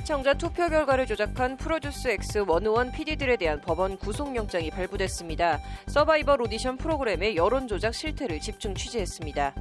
시청자 투표 결과를 조작한 프로듀스 X 101 PD들에 대한 법원 구속영장이 발부됐습니다. 서바이벌 오디션 프로그램의 여론 조작 실태를 집중 취재했습니다.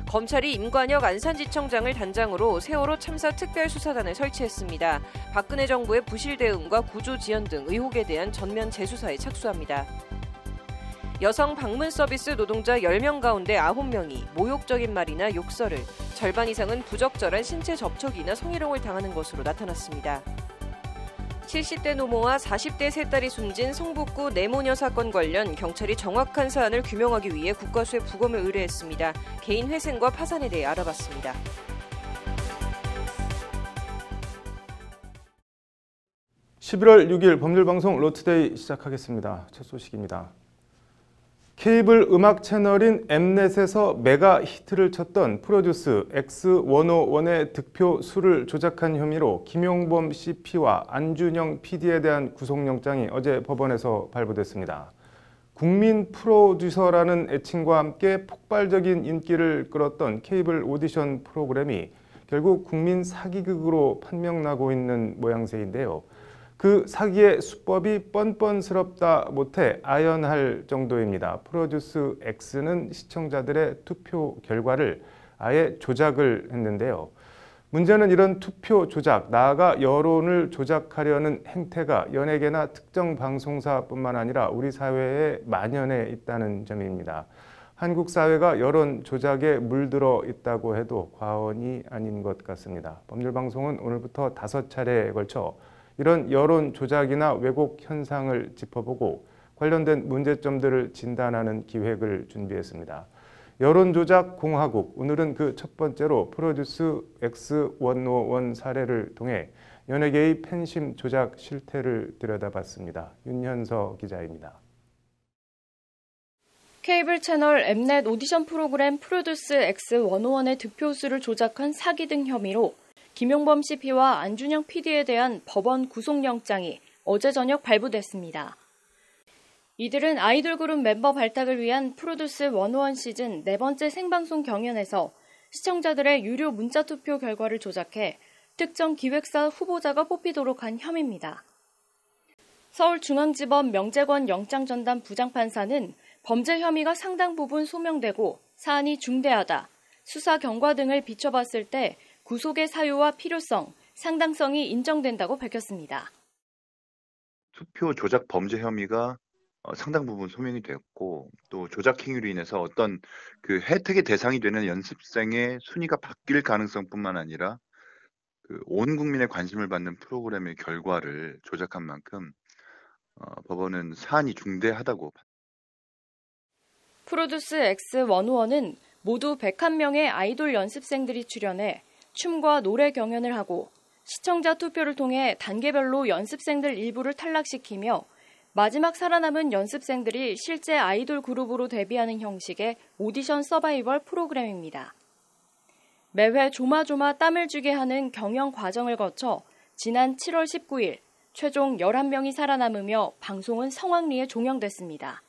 검찰이 임관혁 안산지청장을 단장으로 세월호 참사 특별수사단을 설치했습니다. 박근혜 정부의 부실 대응과 구조지연 등 의혹에 대한 전면 재수사에 착수합니다. 여성 방문 서비스 노동자 10명 가운데 9명이 모욕적인 말이나 욕설을, 절반 이상은 부적절한 신체 접촉이나 성희롱을 당하는 것으로 나타났습니다. 70대 노모와 40대 세 딸이 숨진 성북구 내모녀 사건 관련 경찰이 정확한 사안을 규명하기 위해 국과수에 부검을 의뢰했습니다. 개인 회생과 파산에 대해 알아봤습니다. (11월 6일) 법률방송 로투데이 시작하겠습니다. 첫 소식입니다. 케이블 음악 채널인 엠넷에서 메가 히트를 쳤던 프로듀스 X101의 득표 수를 조작한 혐의로 김용범 CP와 안준영 PD에 대한 구속영장이 어제 법원에서 발부됐습니다. 국민 프로듀서라는 애칭과 함께 폭발적인 인기를 끌었던 케이블 오디션 프로그램이 결국 국민 사기극으로 판명나고 있는 모양새인데요. 그 사기의 수법이 뻔뻔스럽다 못해 아연할 정도입니다. 프로듀스 X는 시청자들의 투표 결과를 아예 조작을 했는데요. 문제는 이런 투표 조작, 나아가 여론을 조작하려는 행태가 연예계나 특정 방송사뿐만 아니라 우리 사회에 만연해 있다는 점입니다. 한국 사회가 여론 조작에 물들어 있다고 해도 과언이 아닌 것 같습니다. 법률방송은 오늘부터 5차례에 걸쳐 이런 여론 조작이나 왜곡 현상을 짚어보고 관련된 문제점들을 진단하는 기획을 준비했습니다. 여론 조작 공화국, 오늘은 그 첫 번째로 프로듀스 X101 사례를 통해 연예계의 팬심 조작 실태를 들여다봤습니다. 윤현서 기자입니다. 케이블 채널 엠넷 오디션 프로그램 프로듀스 X101의 득표수를 조작한 사기 등 혐의로 김용범 CP와 안준영 PD에 대한 법원 구속영장이 어제 저녁 발부됐습니다. 이들은 아이돌 그룹 멤버 발탁을 위한 프로듀스 101 시즌 4번째 생방송 경연에서 시청자들의 유료 문자 투표 결과를 조작해 특정 기획사 후보자가 뽑히도록 한 혐의입니다. 서울중앙지법 명재권 영장전담 부장판사는 범죄 혐의가 상당 부분 소명되고 사안이 중대하다, 수사 경과 등을 비춰봤을 때 구속의 사유와 필요성, 상당성이 인정된다고 밝혔습니다. 투표 조작 범죄 혐의가 상당 부분 소명이 됐고 또 조작 행위로 인해서 어떤 그 혜택의 대상이 되는 연습생의 순위가 바뀔 가능성뿐만 아니라 온 국민의 관심을 받는 프로그램의 결과를 조작한 만큼 법원은 사안이 중대하다고. 프로듀스 X101은 모두 101명의 아이돌 연습생들이 출연해 춤과 노래 경연을 하고 시청자 투표를 통해 단계별로 연습생들 일부를 탈락시키며 마지막 살아남은 연습생들이 실제 아이돌 그룹으로 데뷔하는 형식의 오디션 서바이벌 프로그램입니다. 매회 조마조마 땀을 쥐게 하는 경영 과정을 거쳐 지난 7월 19일 최종 11명이 살아남으며 방송은 성황리에 종영됐습니다.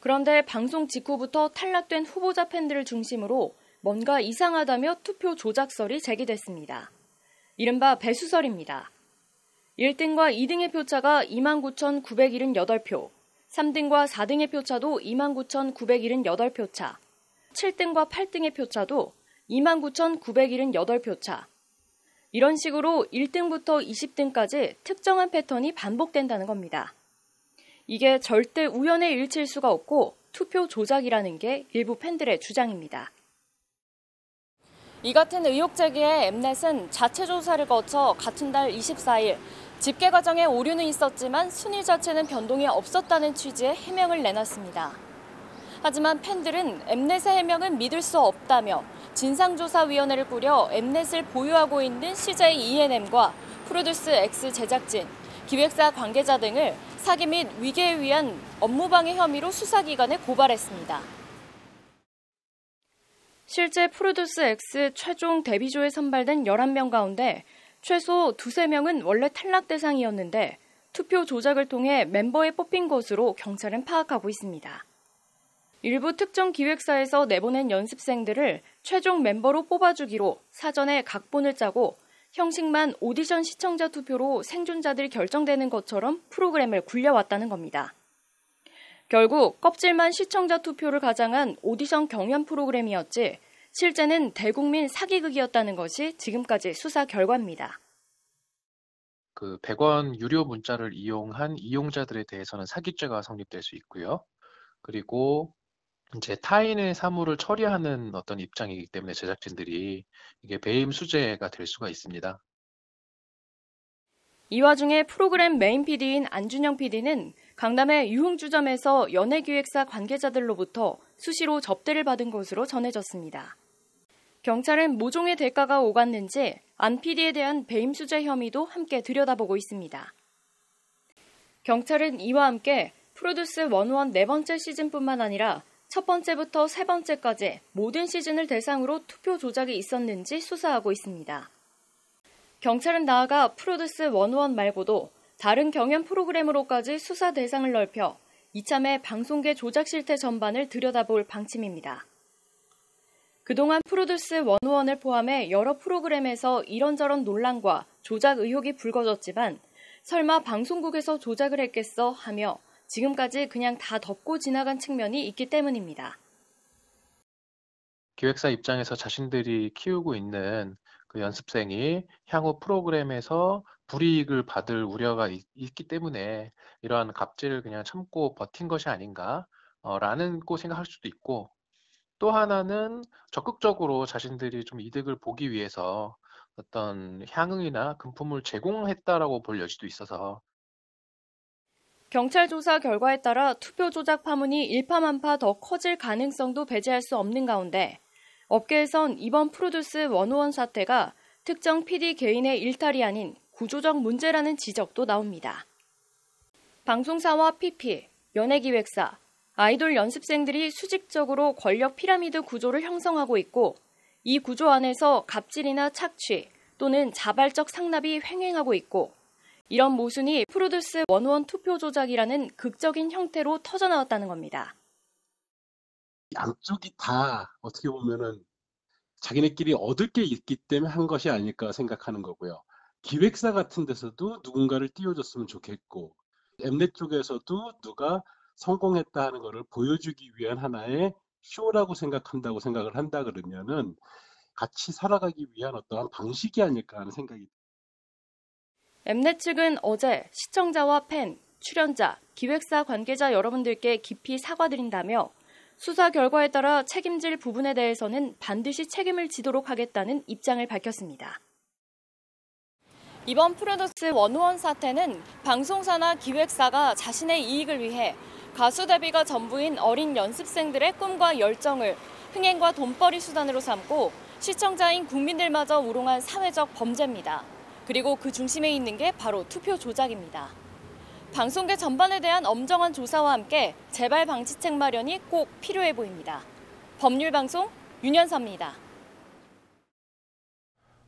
그런데 방송 직후부터 탈락된 후보자 팬들을 중심으로 뭔가 이상하다며 투표 조작설이 제기됐습니다. 이른바 배수설입니다. 1등과 2등의 표차가 29,978표, 3등과 4등의 표차도 29,978표 차, 7등과 8등의 표차도 29,978표 차. 이런 식으로 1등부터 20등까지 특정한 패턴이 반복된다는 겁니다. 이게 절대 우연의 일치일 수가 없고 투표 조작이라는 게 일부 팬들의 주장입니다. 이 같은 의혹 제기에 엠넷은 자체 조사를 거쳐 같은 달 24일 집계 과정에 오류는 있었지만 순위 자체는 변동이 없었다는 취지의 해명을 내놨습니다. 하지만 팬들은 엠넷의 해명은 믿을 수 없다며 진상조사위원회를 꾸려 엠넷을 보유하고 있는 CJ ENM과 프로듀스 X 제작진, 기획사 관계자 등을 사기 및 위계에 의한 업무방해 혐의로 수사기관에 고발했습니다. 실제 프로듀스 X 최종 데뷔조에 선발된 11명 가운데 최소 2~3명은 원래 탈락 대상이었는데 투표 조작을 통해 멤버에 뽑힌 것으로 경찰은 파악하고 있습니다. 일부 특정 기획사에서 내보낸 연습생들을 최종 멤버로 뽑아주기로 사전에 각본을 짜고 형식만 오디션 시청자 투표로 생존자들이 결정되는 것처럼 프로그램을 굴려왔다는 겁니다. 결국 껍질만 시청자 투표를 가장한 오디션 경연 프로그램이었지 실제는 대국민 사기극이었다는 것이 지금까지 수사 결과입니다. 100원 유료 문자를 이용한 이용자들에 대해서는 사기죄가 성립될 수 있고요. 그리고 이제 타인의 사물을 처리하는 어떤 입장이기 때문에 제작진들이 이게 배임 수재가 될 수가 있습니다. 이 와중에 프로그램 메인 PD인 안준영 PD는 강남의 유흥주점에서 연예기획사 관계자들로부터 수시로 접대를 받은 것으로 전해졌습니다. 경찰은 모종의 대가가 오갔는지 안 PD에 대한 배임 수재 혐의도 함께 들여다보고 있습니다. 경찰은 이와 함께 프로듀스 101 네 번째 시즌뿐만 아니라 첫 번째부터 세 번째까지 모든 시즌을 대상으로 투표 조작이 있었는지 수사하고 있습니다. 경찰은 나아가 프로듀스 101 말고도 다른 경연 프로그램으로까지 수사 대상을 넓혀 이참에 방송계 조작 실태 전반을 들여다볼 방침입니다. 그동안 프로듀스 101을 포함해 여러 프로그램에서 이런저런 논란과 조작 의혹이 불거졌지만 설마 방송국에서 조작을 했겠어 하며 지금까지 그냥 다 덮고 지나간 측면이 있기 때문입니다. 기획사 입장에서 자신들이 키우고 있는 그 연습생이 향후 프로그램에서 불이익을 받을 우려가 있기 때문에 이러한 갑질을 그냥 참고 버틴 것이 아닌가라는 생각할 수도 있고, 또 하나는 적극적으로 자신들이 좀 이득을 보기 위해서 어떤 향응이나 금품을 제공했다라고 볼 여지도 있어서. 경찰 조사 결과에 따라 투표 조작 파문이 일파만파 더 커질 가능성도 배제할 수 없는 가운데 업계에선 이번 프로듀스 101 사태가 특정 PD 개인의 일탈이 아닌 구조적 문제라는 지적도 나옵니다. 방송사와 PP, 연예기획사, 아이돌 연습생들이 수직적으로 권력 피라미드 구조를 형성하고 있고 이 구조 안에서 갑질이나 착취 또는 자발적 상납이 횡행하고 있고 이런 모순이 프로듀스 101 투표 조작이라는 극적인 형태로 터져나왔다는 겁니다. 양쪽이 다 어떻게 보면은 자기네끼리 얻을 게 있기 때문에 한 것이 아닐까 생각하는 거고요. 기획사 같은 데서도 누군가를 띄워줬으면 좋겠고 엠넷 쪽에서도 누가 성공했다 하는 거를 보여주기 위한 하나의 쇼라고 생각한다고 생각을 한다 그러면은 같이 살아가기 위한 어떠한 방식이 아닐까 하는 생각이 듭니다. 엠넷 측은 어제 시청자와 팬, 출연자, 기획사 관계자 여러분들께 깊이 사과드린다며 수사 결과에 따라 책임질 부분에 대해서는 반드시 책임을 지도록 하겠다는 입장을 밝혔습니다. 이번 프로듀스 101 사태는 방송사나 기획사가 자신의 이익을 위해 가수 데뷔가 전부인 어린 연습생들의 꿈과 열정을 흥행과 돈벌이 수단으로 삼고 시청자인 국민들마저 우롱한 사회적 범죄입니다. 그리고 그 중심에 있는 게 바로 투표 조작입니다. 방송계 전반에 대한 엄정한 조사와 함께 재발 방지책 마련이 꼭 필요해 보입니다. 법률방송 윤현서입니다.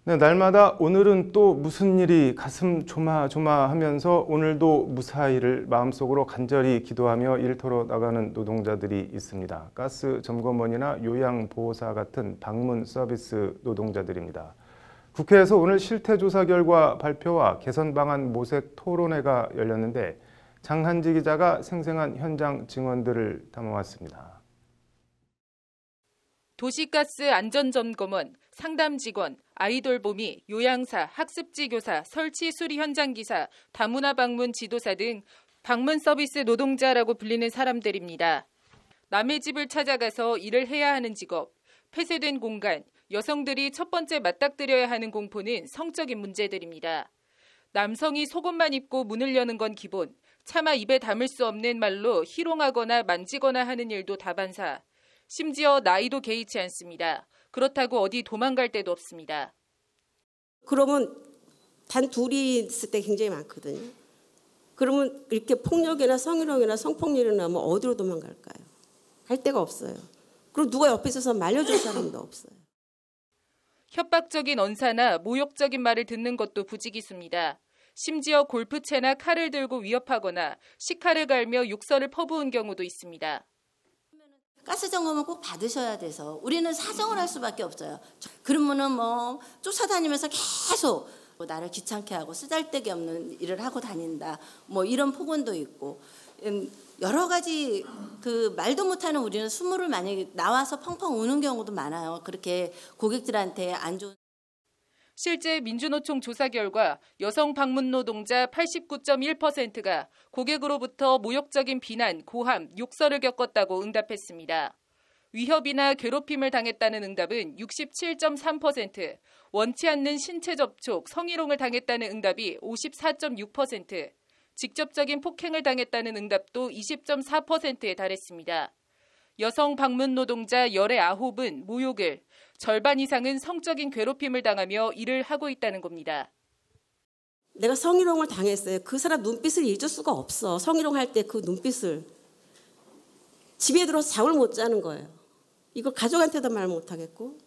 네, 날마다 오늘은 또 무슨 일이 가슴 조마조마하면서 오늘도 무사히를 마음속으로 간절히 기도하며 일터로 나가는 노동자들이 있습니다. 가스 점검원이나 요양보호사 같은 방문 서비스 노동자들입니다. 국회에서 오늘 실태조사 결과 발표와 개선 방안 모색 토론회가 열렸는데 장한지 기자가 생생한 현장 증언들을 담아왔습니다. 도시가스 안전점검원, 상담직원, 아이돌보미, 요양사, 학습지 교사, 설치 수리 현장 기사, 다문화 방문 지도사 등 방문 서비스 노동자라고 불리는 사람들입니다. 남의 집을 찾아가서 일을 해야 하는 직업, 폐쇄된 공간, 여성들이 첫 번째 맞닥뜨려야 하는 공포는 성적인 문제들입니다. 남성이 속옷만 입고 문을 여는 건 기본, 차마 입에 담을 수 없는 말로 희롱하거나 만지거나 하는 일도 다반사. 심지어 나이도 개의치 않습니다. 그렇다고 어디 도망갈 데도 없습니다. 그러면 단 둘이 있을 때 굉장히 많거든요. 그러면 이렇게 폭력이나 성희롱이나 성폭력이 나면 어디로 도망갈까요? 갈 데가 없어요. 그리고 누가 옆에 있어서 말려줄 사람도 없어요. 협박적인 언사나 모욕적인 말을 듣는 것도 부지기수입니다. 심지어 골프채나 칼을 들고 위협하거나 식칼을 갈며 욕설을 퍼부은 경우도 있습니다. 가스 점검을 꼭 받으셔야 돼서 우리는 사정을 할 수밖에 없어요. 그러면은 뭐 쫓아다니면서 계속 나를 귀찮게 하고 쓰잘데기 없는 일을 하고 다닌다. 뭐 이런 폭언도 있고 여러 가지 그 말도 못하는 우리는 수모를 만약에 나와서 펑펑 우는 경우도 많아요. 그렇게 고객들한테 안 좋은. 실제 민주노총 조사 결과 여성 방문 노동자 89.1%가 고객으로부터 모욕적인 비난, 고함, 욕설을 겪었다고 응답했습니다. 위협이나 괴롭힘을 당했다는 응답은 67.3%, 원치 않는 신체 접촉, 성희롱을 당했다는 응답이 54.6%, 직접적인 폭행을 당했다는 응답도 20.4%에 달했습니다. 여성 방문 노동자 19은 모욕을, 절반 이상은 성적인 괴롭힘을 당하며 일을 하고 있다는 겁니다. 내가 성희롱을 당했어요. 그 사람 눈빛을 잊을 수가 없어. 성희롱 할 때 그 눈빛을. 집에 들어서 잠을 못 자는 거예요. 이걸 가족한테도 말 못하겠고.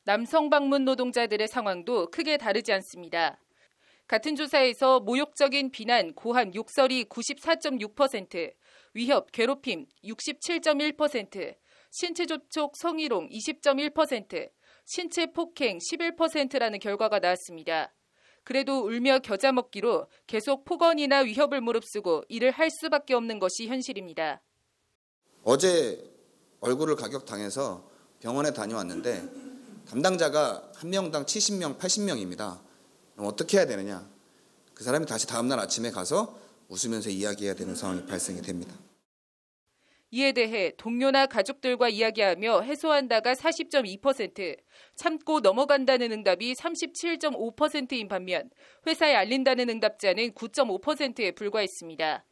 남성 방문 노동자들의 상황도 크게 다르지 않습니다. 같은 조사에서 모욕적인 비난, 고함, 욕설이 94.6%, 위협, 괴롭힘 67.1%, 신체 접촉, 성희롱 20.1%, 신체 폭행 11%라는 결과가 나왔습니다. 그래도 울며 겨자 먹기로 계속 폭언이나 위협을 무릅쓰고 일을 할 수밖에 없는 것이 현실입니다. 어제 얼굴을 가격당해서 병원에 다녀왔는데 담당자가 한 명당 70명, 80명입니다. 그럼 어떻게 해야 되느냐? 그 사람이 다시 다음날 아침에 가서 웃으면서 이야기해야 되는 상황이 발생이 됩니다. 이에 대해 동료나 가족들과 이야기하며 해소한다가 40.2%, 참고 넘어간다는 응답이 37.5%인 반면 회사에 알린다는 응답자는 9.5%에 불과했습니다.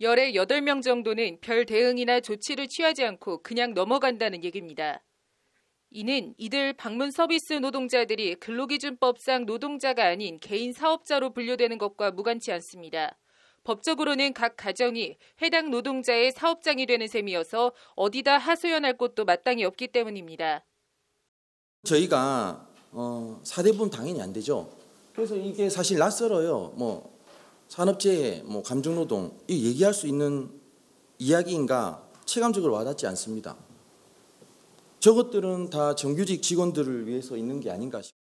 열의 8명 정도는 별 대응이나 조치를 취하지 않고 그냥 넘어간다는 얘기입니다. 이는 이들 방문 서비스 노동자들이 근로기준법상 노동자가 아닌 개인 사업자로 분류되는 것과 무관치 않습니다. 법적으로는 각 가정이 해당 노동자의 사업장이 되는 셈이어서 어디다 하소연할 곳도 마땅히 없기 때문입니다. 저희가 사대분 당연히 안 되죠. 그래서 이게 사실 낯설어요. 산업재해, 감정노동 이 얘기할 수 있는 이야기인가 체감적으로 와닿지 않습니다. 저것들은 다 정규직 직원들을 위해서 있는 게 아닌가 싶습니다.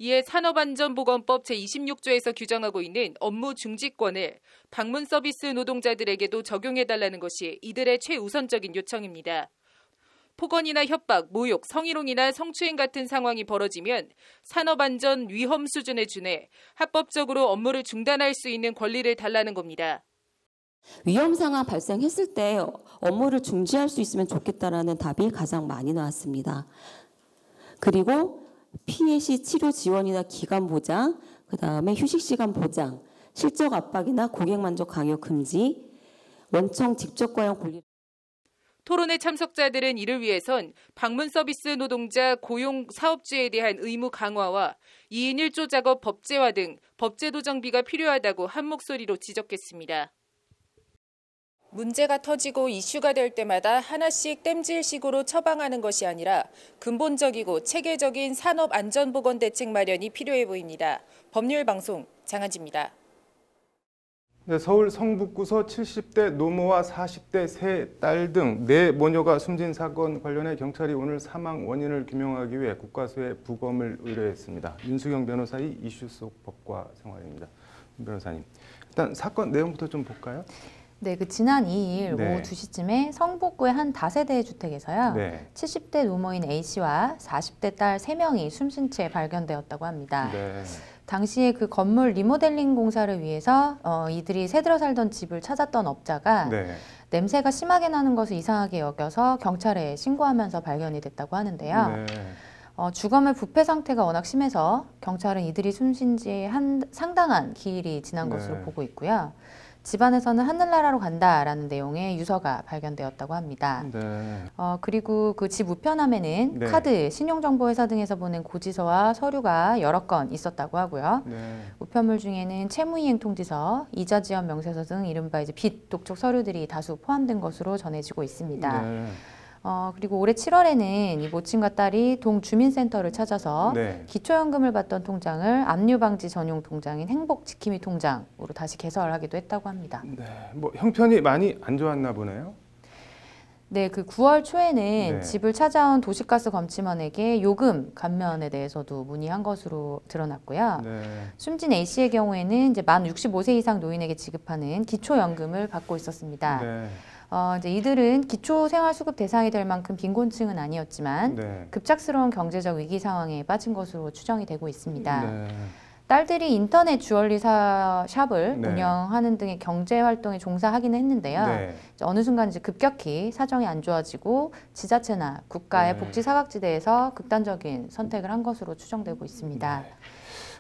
이에 산업안전보건법 제26조에서 규정하고 있는 업무 중지권을 방문 서비스 노동자들에게도 적용해달라는 것이 이들의 최우선적인 요청입니다. 폭언이나 협박, 모욕, 성희롱이나 성추행 같은 상황이 벌어지면 산업안전 위험 수준에 준해 합법적으로 업무를 중단할 수 있는 권리를 달라는 겁니다. 위험 상황 발생했을 때 업무를 중지할 수 있으면 좋겠다라는 답이 가장 많이 나왔습니다. 그리고 피해 시 치료 지원이나 기간 보장, 그다음에 휴식 시간 보장, 실적 압박이나 고객 만족 강요 금지, 원청 직접 과용 권리. 토론회 참석자들은 이를 위해선 방문 서비스 노동자 고용 사업주에 대한 의무 강화와 2인 1조 작업 법제화 등 법제도 정비가 필요하다고 한 목소리로 지적했습니다. 문제가 터지고 이슈가 될 때마다 하나씩 땜질식으로 처방하는 것이 아니라 근본적이고 체계적인 산업안전보건 대책 마련이 필요해 보입니다. 법률방송 장한지입니다. 네, 서울 성북구서 70대 노모와 40대 세 딸 등 4모녀가 숨진 사건 관련해 경찰이 오늘 사망 원인을 규명하기 위해 국과수에 부검을 의뢰했습니다. 윤수경 변호사의 이슈 속 법과 생활입니다. 변호사님, 일단 사건 내용부터 좀 볼까요? 네, 지난 2일 오후 2시쯤에 성북구의 한 다세대 주택에서요. 70대 노모인 A씨와 40대 딸 3명이 숨진 채 발견되었다고 합니다. 당시에 그 건물 리모델링 공사를 위해서 이들이 새들어 살던 집을 찾았던 업자가 냄새가 심하게 나는 것을 이상하게 여겨서 경찰에 신고하면서 발견이 됐다고 하는데요. 주검의 부패 상태가 워낙 심해서 경찰은 이들이 숨진 지 상당한 기일이 지난 것으로 보고 있고요. 집안에서는 하늘나라로 간다라는 내용의 유서가 발견되었다고 합니다. 그리고 그 집 우편함에는 카드, 신용정보회사 등에서 보낸 고지서와 서류가 여러 건 있었다고 하고요. 우편물 중에는 채무이행 통지서, 이자 지연 명세서 등 이른바 이제 빚 독촉 서류들이 다수 포함된 것으로 전해지고 있습니다. 그리고 올해 7월에는 이 모친과 딸이 동주민센터를 찾아서 기초연금을 받던 통장을 압류방지 전용 통장인 행복지킴이 통장으로 다시 개설하기도 했다고 합니다. 형편이 많이 안 좋았나 보네요. 네, 그 9월 초에는 네. 집을 찾아온 도시가스 검침원에게 요금 감면에 대해서도 문의한 것으로 드러났고요. 네. 숨진 A씨의 경우에는 이제 만 65세 이상 노인에게 지급하는 기초연금을 받고 있었습니다. 네. 이제 이들은 기초생활수급 대상이 될 만큼 빈곤층은 아니었지만 네. 급작스러운 경제적 위기 상황에 빠진 것으로 추정이 되고 있습니다. 네. 딸들이 인터넷 주얼리 샵을 네. 운영하는 등의 경제 활동에 종사하기는 했는데요. 네. 어느 순간 이제 급격히 사정이 안 좋아지고 지자체나 국가의 네. 복지 사각지대에서 극단적인 선택을 한 것으로 추정되고 있습니다. 네.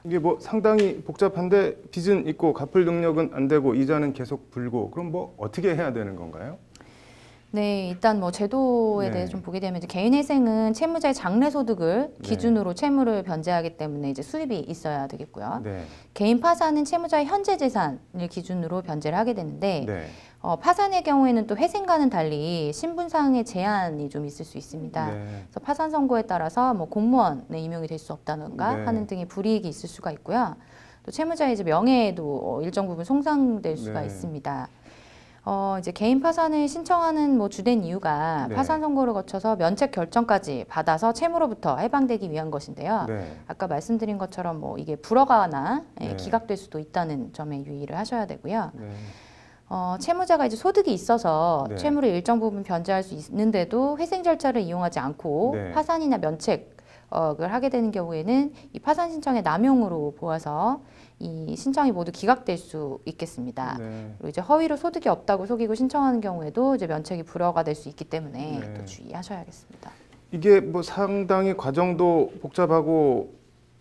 이게 뭐 상당히 복잡한데 빚은 있고 갚을 능력은 안 되고 이자는 계속 불고 그럼 뭐 어떻게 해야 되는 건가요? 네, 일단 뭐 제도에 네. 대해서 좀 보게 되면 이제 개인회생은 채무자의 장래소득을 네. 기준으로 채무를 변제하기 때문에 이제 수입이 있어야 되겠고요. 네. 개인 파산은 채무자의 현재 재산을 기준으로 변제를 하게 되는데 네. 파산의 경우에는 또 회생과는 달리 신분상의 제한이 좀 있을 수 있습니다. 네. 그래서 파산 선고에 따라서 뭐 공무원에 임용이 될 수 없다든가 네. 하는 등의 불이익이 있을 수가 있고요. 또 채무자의 이제 명예에도 일정 부분 손상될 수가 네. 있습니다. 이제 개인 파산을 신청하는 뭐 주된 이유가 네. 파산 선고를 거쳐서 면책 결정까지 받아서 채무로부터 해방되기 위한 것인데요. 네. 아까 말씀드린 것처럼 뭐 이게 불허가나 네. 기각될 수도 있다는 점에 유의를 하셔야 되고요. 네. 채무자가 이제 소득이 있어서 네. 채무를 일정 부분 변제할 수 있는데도 회생 절차를 이용하지 않고 네. 파산이나 면책을 하게 되는 경우에는 이 파산 신청의 남용으로 보아서 이 신청이 모두 기각될 수 있겠습니다. 네. 그리고 이제 허위로 소득이 없다고 속이고 신청하는 경우에도 이제 면책이 불허가 될 수 있기 때문에 네. 또 주의하셔야겠습니다. 이게 뭐 상당히 과정도 복잡하고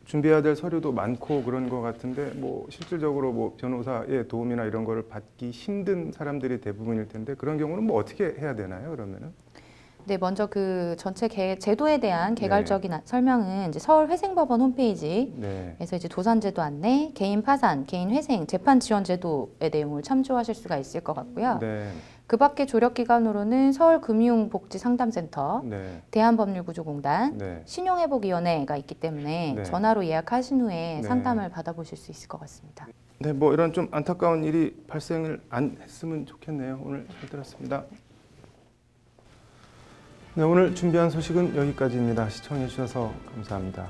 준비해야 될 서류도 많고 그런 것 같은데 뭐 실질적으로 뭐 변호사의 도움이나 이런 거를 받기 힘든 사람들이 대부분일 텐데 그런 경우는 뭐 어떻게 해야 되나요? 그러면은? 네, 먼저 그 전체 제도에 대한 개괄적인 설명은 이제 서울회생법원 홈페이지에서 네. 이제 도산제도 안내, 개인 파산, 개인 회생, 재판 지원 제도의 내용을 참조하실 수가 있을 것 같고요. 네. 그 밖에 조력기관으로는 서울금융복지상담센터, 네. 대한법률구조공단, 네. 신용회복위원회가 있기 때문에 네. 전화로 예약하신 후에 네. 상담을 받아보실 수 있을 것 같습니다. 네, 뭐 이런 좀 안타까운 일이 발생을 안 했으면 좋겠네요. 오늘 잘 들었습니다. 네, 오늘 준비한 소식은 여기까지입니다. 시청해 주셔서 감사합니다.